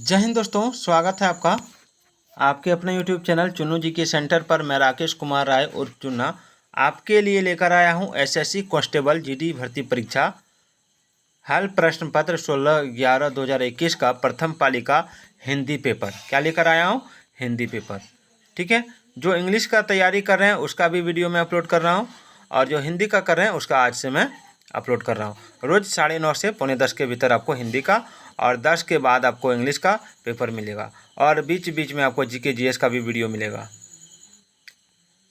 जय हिंद दोस्तों, स्वागत है आपका आपके अपने YouTube चैनल चुन्नू जी के सेंटर पर। मैं राकेश कुमार राय और चुन्ना आपके लिए लेकर आया हूं एसएससी कांस्टेबल जीडी भर्ती परीक्षा हल प्रश्न पत्र 16/11/2021 का प्रथम पालिका हिंदी पेपर। क्या लेकर आया हूं? हिंदी पेपर। ठीक है, जो इंग्लिश का तैयारी कर रहे हैं उसका भी वीडियो मैं अपलोड कर रहा हूं और जो हिंदी का कर रहे हैं उसका आज से मैं अपलोड कर रहा हूं। रोज़ 9:30 से 9:45 के भीतर आपको हिंदी का और 10 के बाद आपको इंग्लिश का पेपर मिलेगा और बीच बीच में आपको जीके जीएस का भी वीडियो मिलेगा।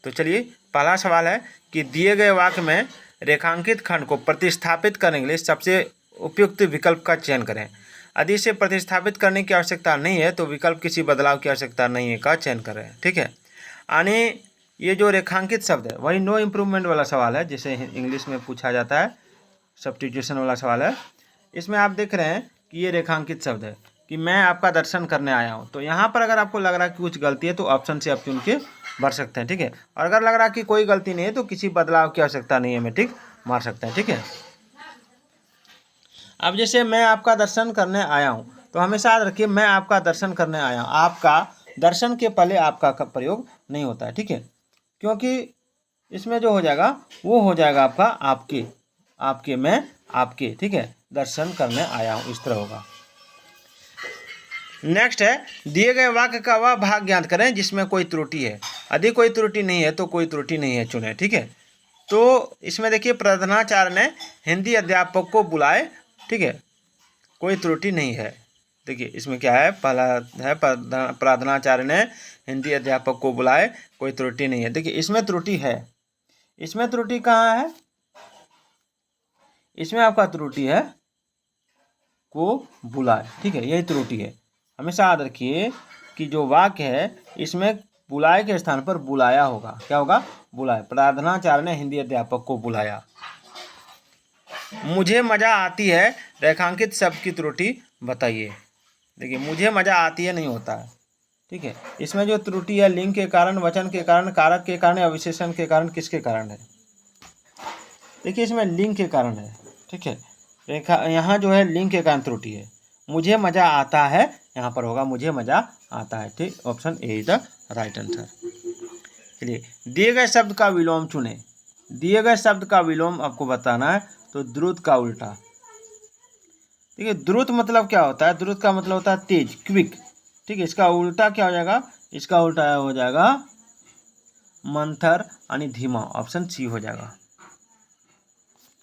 तो चलिए, पहला सवाल है कि दिए गए वाक्य में रेखांकित खंड को प्रतिस्थापित करने के लिए सबसे उपयुक्त विकल्प का चयन करें। यदि इसे प्रतिस्थापित करने की आवश्यकता नहीं है तो विकल्प किसी बदलाव की आवश्यकता नहीं है का चयन करें। ठीक है, यानी ये जो रेखांकित शब्द है वही नो इम्प्रूवमेंट वाला सवाल है, जिसे इंग्लिश में पूछा जाता है सब्स्टिट्यूशन वाला सवाल है। इसमें आप देख रहे हैं कि ये रेखांकित शब्द है कि मैं आपका दर्शन करने आया हूँ। तो यहाँ पर अगर आपको लग रहा है कि कुछ गलती है तो ऑप्शन से आप चुन के भर सकते हैं। ठीक है, और अगर लग रहा है कि कोई गलती नहीं है तो किसी बदलाव की आवश्यकता नहीं है, मैं टिक मार सकते हैं। ठीक है, अब जैसे मैं आपका दर्शन करने आया हूँ तो हमेशा याद रखिए मैं आपका दर्शन करने आया हूँ। आपका दर्शन के पहले आपका का प्रयोग नहीं होता है। ठीक है, क्योंकि इसमें जो हो जाएगा वो हो जाएगा आपका आपके आपके मैं आपके। ठीक है, दर्शन करने आया हूँ, इस तरह होगा। नेक्स्ट है दिए गए वाक्य का वह भाग ज्ञात करें जिसमें कोई त्रुटि है। यदि कोई त्रुटि नहीं है तो कोई त्रुटि नहीं है चुने। ठीक है, तो इसमें देखिए प्रधानाचार्य ने हिंदी अध्यापक को बुलाए। ठीक है, कोई त्रुटि नहीं है। देखिए इसमें क्या है, पहला है प्रधानाचार्य ने हिंदी अध्यापक को बुलाए, कोई त्रुटि नहीं है। देखिए इसमें त्रुटि है। इसमें त्रुटि कहाँ है? इसमें आपका त्रुटि है को बुलाए। ठीक है, यही त्रुटि है। हमेशा याद रखिए कि जो वाक्य है इसमें बुलाए के स्थान पर बुलाया होगा। क्या होगा? बुलाए। प्रधानाचार्य ने हिंदी अध्यापक को बुलाया। मुझे मजा आती है रेखांकित शब्द की त्रुटि बताइए। देखिए मुझे मजा आती है नहीं होता है। ठीक है, इसमें जो त्रुटि है लिंग के कारण, वचन के कारण, कारक के कारण या विशेषण के कारण, किसके कारण है? देखिए इसमें लिंग के कारण है। ठीक है, रेखा यहाँ जो है लिंग के कारण त्रुटि है। मुझे मजा आता है यहाँ पर होगा मुझे मजा आता है। ठीक, option A is the right answer. चलिए, दिए गए शब्द का विलोम चुने। दिए गए शब्द का विलोम आपको बताना है, तो द्रुत का उल्टा। देखिए द्रुत मतलब क्या होता है? द्रुत का मतलब होता है तेज, क्विक। ठीक है, इसका उल्टा क्या हो जाएगा? इसका उल्टा हो जाएगा मंथर यानी धीमा। ऑप्शन सी हो जाएगा।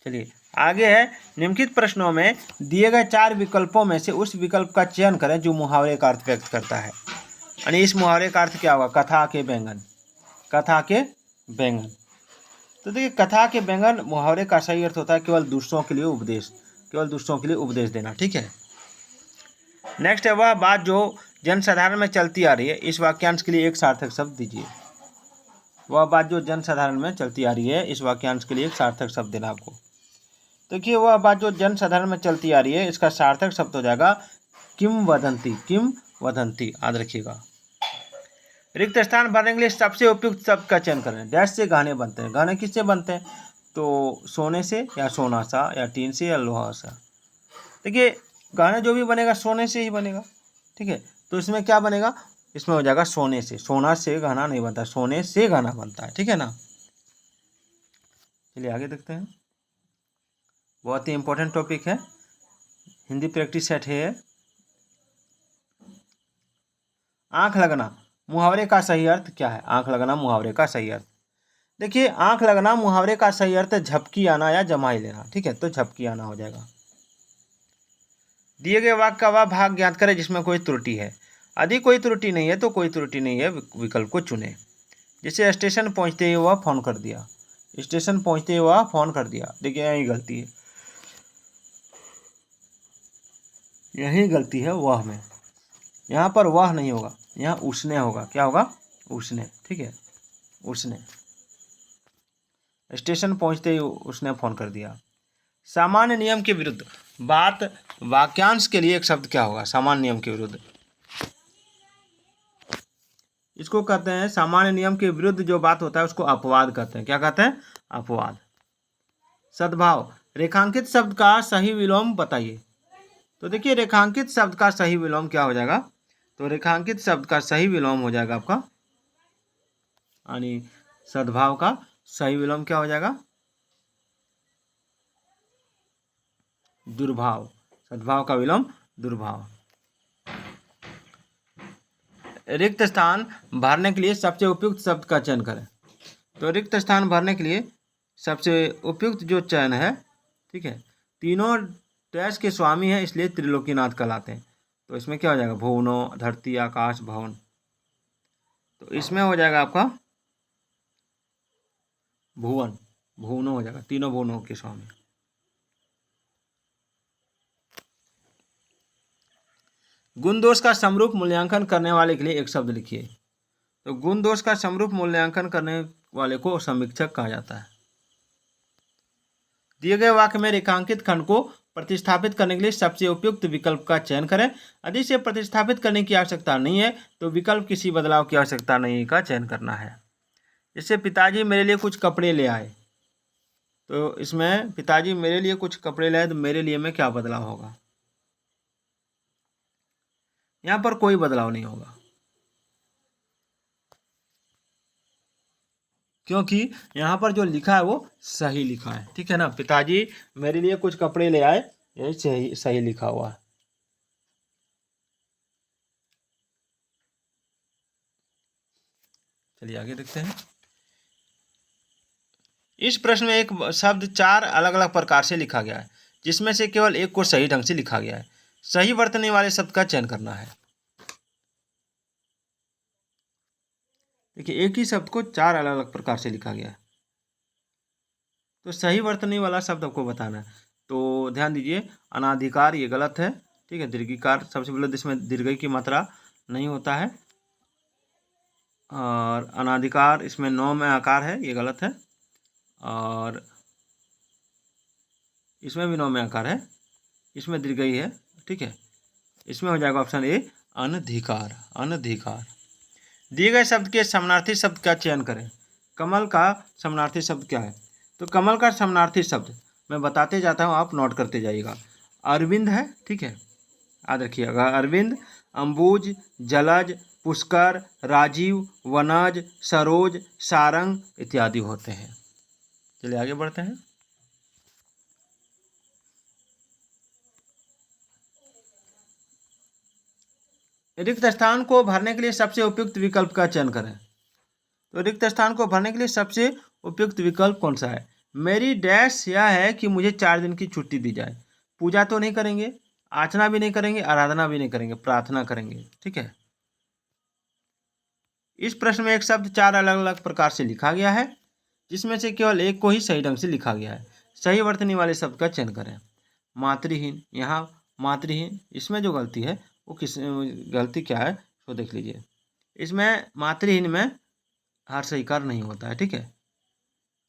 चलिए आगे है, निम्नलिखित प्रश्नों में दिए गए 4 विकल्पों में से उस विकल्प का चयन करें जो मुहावरे का अर्थ व्यक्त करता है। यानी इस मुहावरे का अर्थ क्या होगा? कथा के बैंगन। कथा के बैंगन। तो देखिए कथा के बैंगन मुहावरे का सही अर्थ होता है केवल दूसरों के लिए उपदेश, केवल दूसरों के लिए उपदेश देना। ठीक है, नेक्स्ट है वह बात जो जनसाधारण में चलती आ रही है। इस वाक्यांश के लिए एक सार्थक शब्द दीजिए। वह बात जो जनसाधारण में चलती आ रही है, इस वाक्यांश के लिए एक सार्थक शब्द देना आपको। देखिए वह बात जो जनसाधारण में चलती आ रही है, इसका सार्थक शब्द हो जाएगा किंवदंती। किंवदंती याद रखिएगा। रिक्त स्थान भरने के लिए सबसे उपयुक्त शब्द का चयन करें। डैश से गहने बनते हैं। गहने किससे बनते हैं? तो सोने से या सोना सा या टीन से या लोहा सा। देखिए गहने जो भी बनेगा सोने से ही बनेगा। ठीक है, तो इसमें क्या बनेगा? इसमें हो जाएगा सोने से। सोना से गहना नहीं बनता, सोने से गहना बनता है। ठीक है ना। चलिए आगे देखते हैं। बहुत ही इंपॉर्टेंट टॉपिक है, हिंदी प्रैक्टिस सेट है। आंख लगना मुहावरे का सही अर्थ क्या है? आंख लगना मुहावरे का सही अर्थ। देखिए आंख लगना मुहावरे का सही अर्थ है झपकी आना या जमाई लेना। ठीक है, तो झपकी आना हो जाएगा। दिए गए वाक्य का वह भाग ज्ञात करें जिसमें कोई त्रुटि है। यदि कोई त्रुटि नहीं है तो कोई त्रुटि नहीं है विकल्प को चुने। जैसे स्टेशन पहुंचते ही वह फोन कर दिया। स्टेशन पहुंचते ही वह फोन कर दिया। देखिए यही गलती है, यही गलती है वह में। यहाँ पर वह नहीं होगा, यहाँ उसने होगा। क्या होगा? उसने। ठीक है, उसने। स्टेशन पहुंचते ही उसने फोन कर दिया। सामान्य नियम के विरुद्ध बात वाक्यांश के लिए एक शब्द क्या होगा? सामान्य नियम के विरुद्ध, इसको कहते हैं सामान्य नियम के विरुद्ध जो बात होता है उसको अपवाद कहते हैं। क्या कहते हैं? अपवाद। सद्भाव रेखांकित शब्द का सही विलोम बताइए। तो देखिए रेखांकित शब्द का सही विलोम क्या हो जाएगा, तो रेखांकित शब्द का सही विलोम हो जाएगा आपका, यानी सद्भाव का सही विलोम क्या हो जाएगा, दुर्भाव। सद्भाव का विलोम दुर्भाव। रिक्त स्थान भरने के लिए सबसे उपयुक्त शब्द का चयन करें। तो रिक्त स्थान भरने के लिए सबसे उपयुक्त जो चयन है, ठीक है, तीनों डैश के स्वामी हैं इसलिए त्रिलोकीनाथ कहलाते हैं। तो इसमें क्या हो जाएगा, भुवनो, धरती, आकाश, भवन। तो इसमें हो जाएगा आपका भुवन, भुवनो हो जाएगा, तीनों भुवनों के स्वामी। गुण दोष का समरूप मूल्यांकन करने वाले के लिए एक शब्द लिखिए। तो गुण दोष का समरूप मूल्यांकन करने वाले को समीक्षक कहा जाता है। दिए गए वाक्य में रेखांकित खंड को प्रतिस्थापित करने के लिए सबसे उपयुक्त विकल्प का चयन करें। यदि इसे प्रतिस्थापित करने की आवश्यकता नहीं है तो विकल्प किसी बदलाव की आवश्यकता नहीं का चयन करना है। जैसे पिताजी मेरे लिए कुछ कपड़े ले आए, तो इसमें पिताजी मेरे लिए कुछ कपड़े ले आए, तो मेरे लिए में क्या बदलाव होगा, यहाँ पर कोई बदलाव नहीं होगा, क्योंकि यहाँ पर जो लिखा है वो सही लिखा है, ठीक है ना। पिताजी मेरे लिए कुछ कपड़े ले आए, यही सही सही लिखा हुआ है। चलिए आगे देखते हैं। इस प्रश्न में एक शब्द 4 अलग अलग प्रकार से लिखा गया है, जिसमें से केवल एक को सही ढंग से लिखा गया है। सही वर्तने वाले शब्द का चयन करना है। देखिए एक ही शब्द को 4 अलग अलग प्रकार से लिखा गया है, तो सही वर्तने वाला शब्द आपको बताना है। तो ध्यान दीजिए, अनाधिकार ये गलत है, ठीक है। दीर्घिकार सबसे पहले इसमें दीर्घ की मात्रा नहीं होता है, और अनाधिकार इसमें 9 में आकार है, ये गलत है, और इसमें भी 9 में आकार है, इसमें दीर्घ ही है, ठीक है। इसमें हो जाएगा ऑप्शन ए अनधिकार, अनधिकार। दिए गए शब्द के समानार्थी शब्द का चयन करें। कमल का समानार्थी शब्द क्या है, तो कमल का समानार्थी शब्द मैं बताते जाता हूँ, आप नोट करते जाइएगा। अरविंद है, ठीक है, याद रखिएगा। अरविंद, अंबुज, जलज, पुष्कर, राजीव, वनज, सरोज, सारंग इत्यादि होते हैं। चलिए आगे बढ़ते हैं। रिक्त स्थान को भरने के लिए सबसे उपयुक्त विकल्प का चयन करें। तो रिक्त स्थान को भरने के लिए सबसे उपयुक्त विकल्प कौन सा है। मेरी डैश यह है कि मुझे 4 दिन की छुट्टी दी जाए। पूजा तो नहीं करेंगे, आचना भी नहीं करेंगे, आराधना भी नहीं करेंगे, प्रार्थना करेंगे, ठीक है। इस प्रश्न में एक शब्द 4 अलग अलग प्रकार से लिखा गया है, जिसमें से केवल एक को ही सही ढंग से लिखा गया है। सही वर्तनी वाले शब्द का चयन करें। मातृहीन, यहाँ मातृहीन, इसमें जो गलती है वो किस गलती क्या है तो देख लीजिए। इसमें मातृहीन में हर्ष इकार नहीं होता है, ठीक है,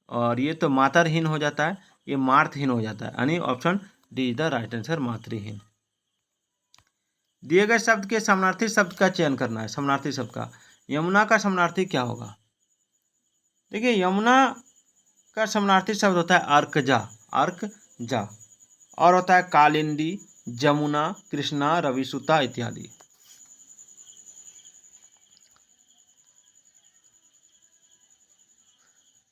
और ये तो मातरहीन हो जाता है, ये मार्थहीन हो जाता है, यानी option D is the right answer, मातृहीन। दिए गए शब्द के समानार्थी शब्द का चयन करना है। समानार्थी शब्द का, यमुना का समानार्थी क्या होगा। देखिए यमुना का समानार्थी शब्द होता है अर्कजा, अर्कजा, और होता है कालिंदी, जमुना, कृष्णा, रविसुता इत्यादि।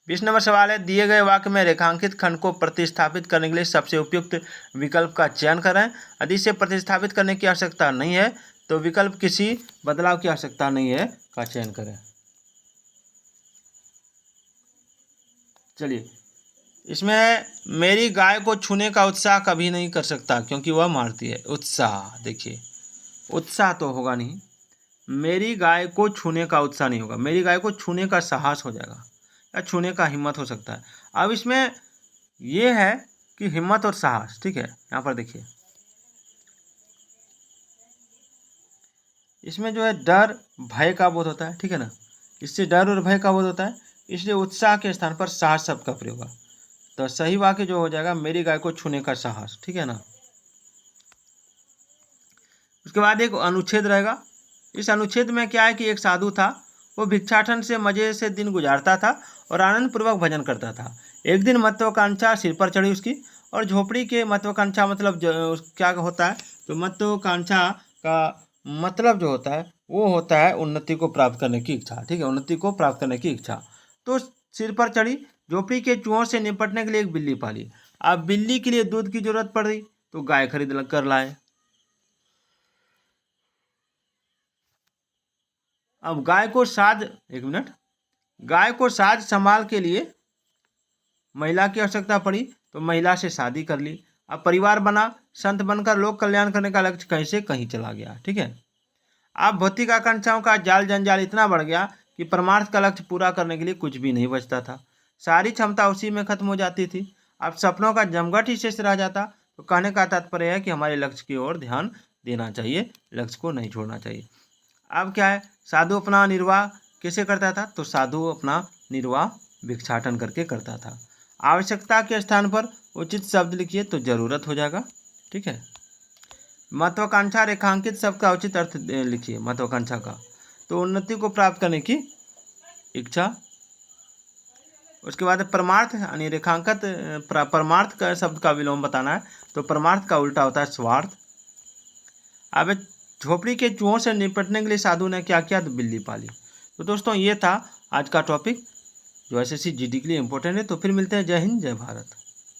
20 नंबर सवाल है, दिए गए वाक्य में रेखांकित खंड को प्रतिस्थापित करने के लिए सबसे उपयुक्त विकल्प का चयन करें। यदि इसे प्रतिस्थापित करने की आवश्यकता नहीं है तो विकल्प किसी बदलाव की आवश्यकता नहीं है का चयन करें। चलिए, इसमें मेरी गाय को छूने का उत्साह कभी नहीं कर सकता क्योंकि वह मारती है। उत्साह, देखिए उत्साह तो होगा नहीं, मेरी गाय को छूने का उत्साह नहीं होगा, मेरी गाय को छूने का साहस हो जाएगा या छूने का हिम्मत हो सकता है। अब इसमें यह है कि हिम्मत और साहस, ठीक है, यहाँ पर देखिए इसमें जो है डर भय का बोध होता है, ठीक है ना, इससे डर और भय का बोध होता है, इसलिए उत्साह के स्थान पर साहस शब्द का प्रयोग है। तो सही वाक्य जो हो जाएगा मेरी गाय को छूने का साहस, ठीक है ना। उसके बाद एक अनुच्छेद रहेगा। इस अनुच्छेद में क्या है कि एक साधु था, वो भिक्षाटन से मजे से दिन गुजारता था और आनंद पूर्वक भजन करता था। एक दिन महत्वाकांक्षा सिर पर चढ़ी उसकी, और झोपड़ी के महत्वाकांक्षा मतलब क्या होता है तो महत्वाकांक्षा का मतलब जो होता है वो होता है उन्नति को प्राप्त करने की इच्छा। ठीक है, उन्नति को प्राप्त करने की इच्छा। तो सिर पर चढ़ी, झोपड़ी के चूहों से निपटने के लिए एक बिल्ली पाली। अब बिल्ली के लिए दूध की जरूरत पड़ रही तो गाय खरीद कर लाए। अब गाय को साज संभाल के लिए महिला की आवश्यकता पड़ी तो महिला से शादी कर ली। अब परिवार बना, संत बनकर लोक कल्याण करने का लक्ष्य कहीं से कहीं चला गया। ठीक है, अब भौतिक आकांक्षाओं का जाल जंजाल इतना बढ़ गया कि परमार्थ का लक्ष्य पूरा करने के लिए कुछ भी नहीं बचता था। सारी क्षमता उसी में खत्म हो जाती थी। अब सपनों का जमघट ही शेष रह जाता। तो कहने का तात्पर्य है कि हमारे लक्ष्य की ओर ध्यान देना चाहिए, लक्ष्य को नहीं छोड़ना चाहिए। अब क्या है, साधु अपना निर्वाह कैसे करता था? तो साधु अपना निर्वाह भिक्षाटन करके करता था। आवश्यकता के स्थान पर उचित शब्द लिखिए तो जरूरत हो जाएगा। ठीक है, महत्वाकांक्षा रेखांकित शब्द का उचित अर्थ लिखिए। महत्वाकांक्षा का तो उन्नति को प्राप्त करने की इच्छा। उसके बाद परमार्थ यानी रेखांकित परमार्थ का शब्द का विलोम बताना है। तो परमार्थ का उल्टा होता है स्वार्थ। अब झोपड़ी के चूहों से निपटने के लिए साधु ने क्या किया? तो बिल्ली पाली। तो दोस्तों ये था आज का टॉपिक जो एसएससी जीडी के लिए इम्पोर्टेंट है। तो फिर मिलते हैं। जय हिंद, जय भारत।